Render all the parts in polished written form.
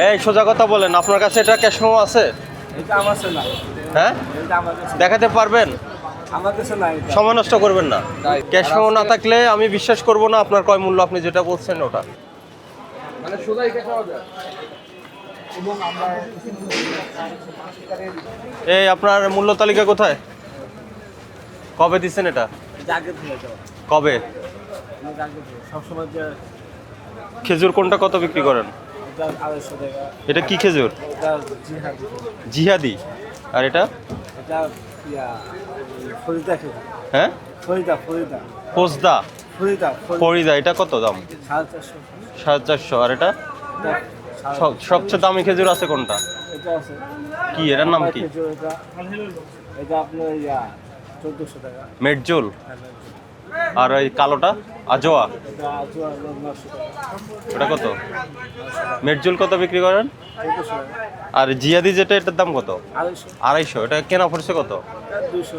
এই সোজা কথা বলেন, আপনার কাছে এটা ক্যাশ মেমো আছে? এটা আমার কাছে নাই। হ্যাঁ, এটা আমার কাছে দেখাতে পারবেন? আমার কাছে নাই এটা। সময় নষ্ট করবেন না। ক্যাশ মেমো না থাকলে আমি বিশ্বাস করব না আপনার কয় মূল্য আপনি যেটা বলছেন ওটা। মানে সোজাই ক্যাশ পাওয়া যায়। এবং আমরা এই আপনার মূল্য তালিকা কোথায়? কবে দিচ্ছেন এটা? জাগে দিয়ে দাও। কবে? আমি জাগে দিয়ে সবসময় যে খেজুর কোনটা কত বিক্রি করেন? এটা 250 টাকা। এটা কি খেজুর? এটা জিহাদি। জিহাদি। আর এটা? এটা ইয়া ফরিদা খেজুর। হ্যাঁ, ফরিদা পোস্দা ফরিদা ফরিদা। এটা কত দাম? 450। 450। আর এটা এটা সবচেয়ে দামি খেজুর আছে কোনটা? এটা আছে। কি এটার নাম কি? খেজুর এটা এটা আপনার ইয়া 1400 টাকা। মেটজোল। আর ওই কালোটা আজোয়া, এটা আজওয়া 900 টাকা। ওটা কত? মেটজোল কত বিক্রি করেন? 1400 টাকা। আর জিয়াদি যেটা, এটার দাম কত? 250। 250। এটা কেনা পড়ছে কত? এটা 200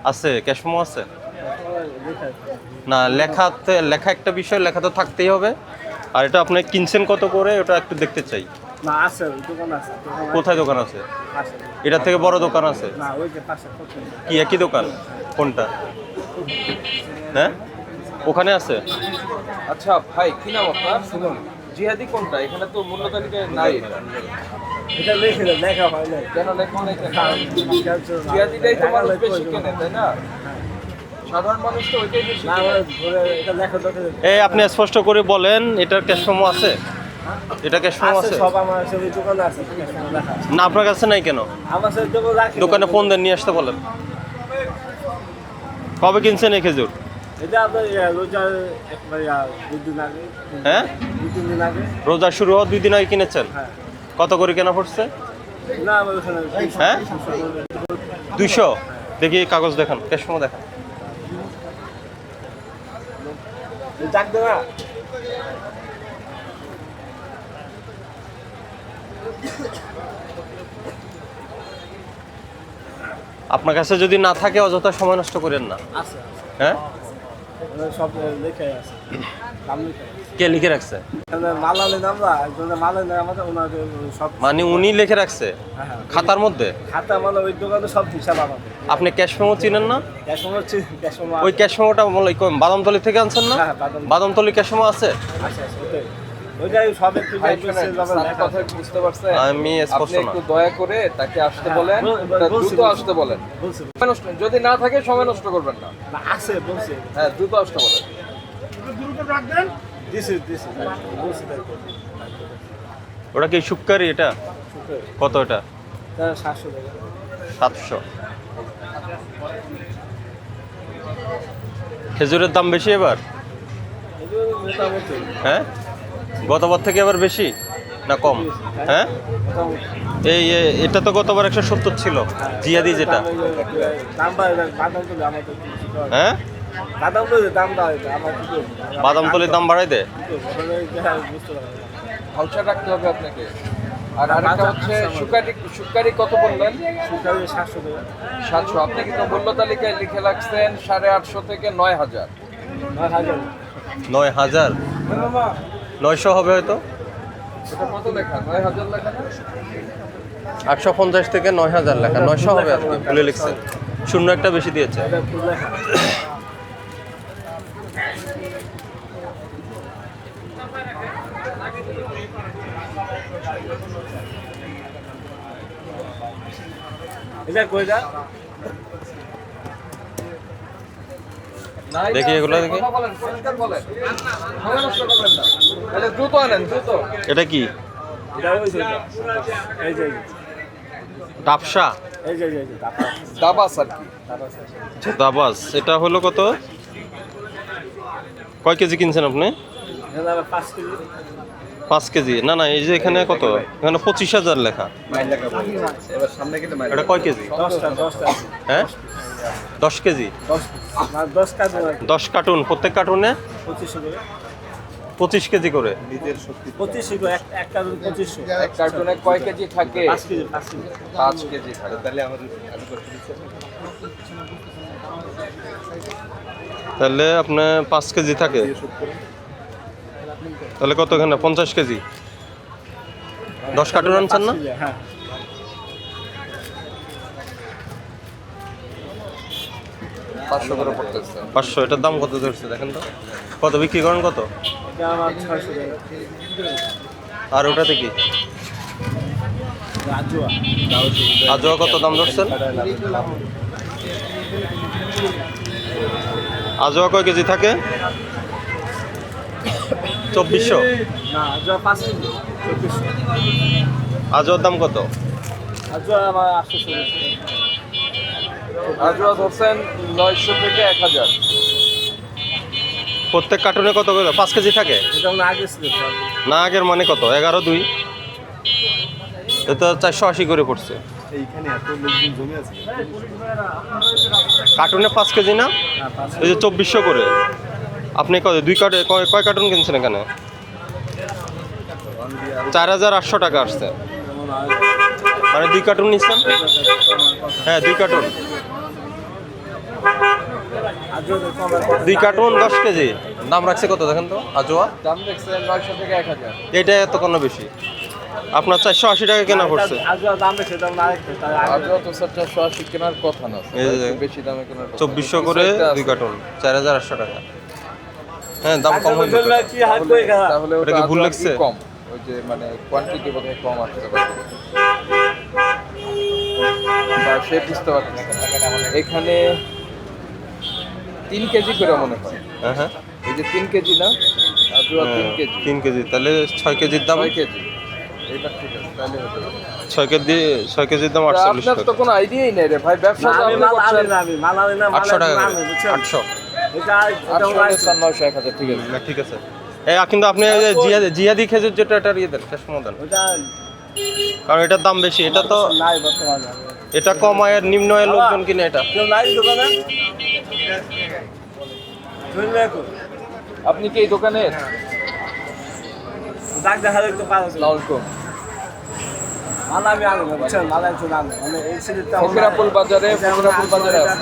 আছে ক্যাশ মেমো আছে? লেখা না, লেখা একটা বিষয়, লেখা তো থাকতেই হবে। আর এটা আপনি কিনছেন কত করে ওটা একটু দেখতে চাই। না আছে, ওই দোকান আছে। কোথায় দোকান আছে? আছে। এটার থেকে বড় দোকান আছে? না ওই যে পাশে কত? কি একই দোকান? কোনটা? হ্যাঁ, ওখানে আছে। আচ্ছা ভাই, কি নাম আপনার? শুনুন, জিহাদি কোনটা? এখানে তো মূল্য তালিকায় নাই এটা। এটা লেখা হয় না। কেন লেখা নেই কেন? জিহাদিটাই তো মানুষ বেশি কেনে, তাই না? সাধারণ মানুষ তো ওইটাই বেশি না কেনে। এটা লেখা দরকার। এই আপনি স্পষ্ট করে বলেন, এটার ক্যাশ মেমো আছে? এটা ক্যাশ মেমো আছে আছে? সব আমার আছে, ওই দোকানে আছে লেখা। না, আপনার কাছে নাই কেন? আমার সাথে দোকান রাখি। দোকানে ফোন দেন, নিয়ে আসতে বলেন। কবে কিনছেন এই খেজুর? এটা আপনার রোজার একবার 2 দিন আগে। হ্যাঁ, 2-3 দিন আগে। রোজা শুরু হওয়ার 2 দিন আগে কিনেছেন? হ্যাঁ। কত করে কেনা পড়ছে? না আমার ওখানে হ্যাঁ, 200। দেখি কাগজ দেখান, ক্যাশ মেমো দেখান। ডাক দে না। আপনার কাছে যদি না থাকে অযথা সময় নষ্ট করেন না। আছে। হ্যাঁ, ওখানে সব লেখাই আছে। নাম লেখা আছে। কে লিখে রাখছে? এখানে মালালে নামরা একজনের মালালে নাম আছে, ওনাদের সব মানে উনি লিখে রাখছে হ্যাঁ, হ্যাঁ। খাতার মধ্যে? খাতা মানে ওই দোকানে সব হিসাব আমাদের। আপনি ক্যাশ মেমো চিনেন না? ক্যাশ হচ্ছে ক্যাশ ওই ক্যাশ মেমোটা বাদামতলি থেকে আনছেন না? হ্যাঁ, বাদামতলি ক্যাশ মেমো আছে? আচ্ছা ওটাই ওইটাই সব একটু ভাই শুনেন, স্যার কথা বুঝতে পারছেন? আমি স্পষ্ট আপনি না। একটু দয়া করে তাকে আসতে বলেন, দ্রুত আসতে বলেন। বলছে সময় নষ্ট, যদি না থাকে সময় নষ্ট করবেন না। না আছে বলছে হ্যাঁ, দ্রুত আসতে বলেন। দিছে বলছে তাই তো। ওটা কি শুক্কারি? এটা সুতরাং কত? এটা তারা 700 টাকা 700। খেজুরের দাম বেশি এবার? এগুলো মোটামুটি হ্যাঁ, গতবার থেকে এবার বেশি না কম? হ্যাঁ, মোটামুটি এটা তো গতবার 170 ছিল জিয়াদি যেটা। দাম বাড়ে বাদাম তুলে আমাদের কিছু করার নেই। হ্যাঁ, বাদাম তুলে দাম বাড়ে আমার কিছু বাদামতলির দাম বাড়াই দেয়? বুঝতে পারলাম হালকা রাখতে হবে আপনাকে। আর আরেকটা হচ্ছে শুকারি কত বললেন? সুখারি 700 টাকা 700। আপনি কিন্তু মূল্য তালিকায় লিখে রাখছেন 850 থেকে 9000। 9000 9000। 900 হবে হয়তো। এটা কত লেখা? 9000 লেখা না? 850 থেকে 9000 লেখা, 900 হবে আর কি, ভুলে লিখছে। শূন্য একটা বেশি দিয়েছে। এটা ফুল লেখা এটা কইরা নাই, দেখি এগুলো দেখি। কথা বলেন, পরিষ্কার বলেন। সময় নষ্ট করবেন না। তাহলে দ্রুত আনেন, দ্রুত। এটা কি? এটা হইছে এই যে ডাবসা? এই যে দাপা দাবাস আর কি। দাবাস। এটা হলো কত? কয় কেজি কিনছেন আপনি? এটা 5 কেজি 5 কেজি? না না, এই যে এখানে কত, এখানে 25,000 লেখা। এবার সামনে কিন্তু এটা কয় কেজি? 10টা হ্যাঁ, 10 কেজি। 10 কাজ 10 কার্টুন, প্রত্যেক কার্টুনে 2500 করে 25 কেজি করে। 2500 করে এক কাজ 2500 এক কার্টুনে কয় কেজি থাকে? 5 কেজি 5 কেজি 5 কেজি থাকে। তাহলে আপনার 5 কেজি থাকে, তাহলে কত এখানে? 50 কেজি। 10 কার্টুন আনছেন না? হ্যাঁ 500 করে পড়তেছে। 500, এটার দাম কত ধরছে দেখেন তো, কত বিক্রি করেন কত? এটা আমার 600 টাকা আর ওটাতে কি আজুয়া আজোয়া কত দাম ধরছেন? আজোয়া কয় কেজি থাকে? 2400। না আজুয়া 5 কেজি 2400 আজোয়ার দাম কত? আজুয়া আমার 800 আজও ধরছেন 900 থেকে 1000। প্রত্যেক কার্টুনে কত করে? 5 কেজি থাকে এটা আমরা আগে ছিল না? আগের মানে কত? 11-2, এটা 480 করে পড়ছে। এইখানে এত লোকজন জমে আছে কার্টুনে 5 কেজি না? হ্যাঁ 5 এই যে 2400 করে। আপনি কয় কয় কার্টুন কিনছেন এখানে? 4800 টাকা আসছে। মানে 2 কার্টুন নিচ্ছেন? হ্যাঁ 2 কার্টুন, 2 কার্টুন 10 কেজি। দাম রাখছে কত দেখেন তো আজোয়া? দাম দেখছেন 900 থেকে 1000। এটা এত কোনো বেশি, আপনার 480 টাকা কেনা পড়ছে। আজুয়া দাম বেশি দাম না রাখতে তাই আজও তো স্যার 480 কেনার কথা না, এই যে একটু বেশি দামে কেনার কথা। 2400 করে 2 কার্টুন, 4800 টাকা। হ্যাঁ দাম কম হয়ে আজুয়া কি হাত কই গেল তাহলে ওটা ওটা কি ভুল আজও লাগছে? কম, ওই যে মানে কোয়ান্টিটি বোধহয় কম আসতে পারে। বা সে বুঝতে পারতেছে না। এখানে 3 কেজি করে মনে হয়। হ্যাঁ হ্যাঁ এই যে 3 কেজি না, আজও 3 কেজি, 3 কেজি, তাহলে 6 কেজির দাম, 6 কেজি। এটা ঠিক আছে, তাহলে হতে পারে। 6 কেজির দাম তা 48 আপনার তো টাকা। কোনো আইডিয়াই নেই রে ভাই, ব্যবসা তো আমি আপনি মাল আনি করছেন। না, আমি মাল আনি না, মাল 800 টাকা আনি করে। বুঝছেন 800 এটা 800 900 1000 ঠিক আছে। না, ঠিক আছে। এই কিন্তু আপনি ওই যে জিয়াদি খেজুর যেটা, এটা ইয়ে দেন, ক্যাশ মো দেন, ওটা কারণ এটার দাম বেশি। এটা তো নাই বর্তমানে এটা কম আয়ের নিম্ন আয়ের লোকজন কিনে এটা। কেউ নাই দোকানে ধরে রাখো আপনি কি এই দোকানের? ডাক দেখা দেখতে পারো লালকো মাল আমি আনি না বুঝছেন, মাল একজন আনি মানে এই সিলেটটা ফকিরাপুল বাজারে, ফকিরাপুল বাজারে আছে।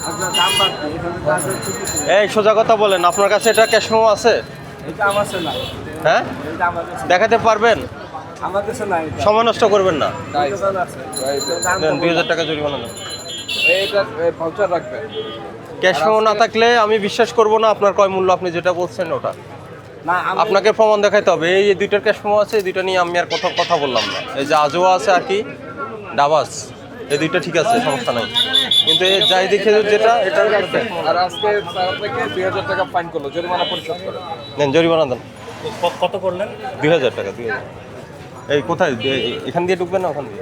আপনার দাম বাড়ছে এখানে দাম হচ্ছে এই সোজা কথা বলেন, আপনার কাছে এটা ক্যাশ মেমো আছে? এটা আমার কাছে নাই, হ্যাঁ এটা আমার কাছে দেখাতে পারবেন? আমার কাছে নাই, এটা সময় নষ্ট করবেন না। নাই দোকান আছে right. দাম দেন কম। 2000 টাকা জরিমানা দেন। এইটা ভাউচার রাখবেন। ক্যাশ মেমো না থাকলে আমি বিশ্বাস করব না আপনার কয় মূল্য আপনি যেটা বলছেন ওটা। না আমি আপনাকে প্রমাণ দেখাইতে হবে। এই যে 2টার ক্যাশ মেমো আছে, এই 2টা নিয়ে আমি আর কথা বললাম না। এই যে আজোয়া আছে আর কি ডাবাস, এই 2টা ঠিক আছে, সমস্যা নাই। কিন্তু এই জাইদি খেজুর যেটা, এটা আর আজকে স্যার আপনাকে 2000 টাকা ফাইন করলো, জরিমানা পরিশোধ করে। দেন, জরিমানা দেন। কত করলেন? 2000 টাকা, 2000। এই কোথায়, এখান দিয়ে ঢুকবেন না ওখান দিয়ে?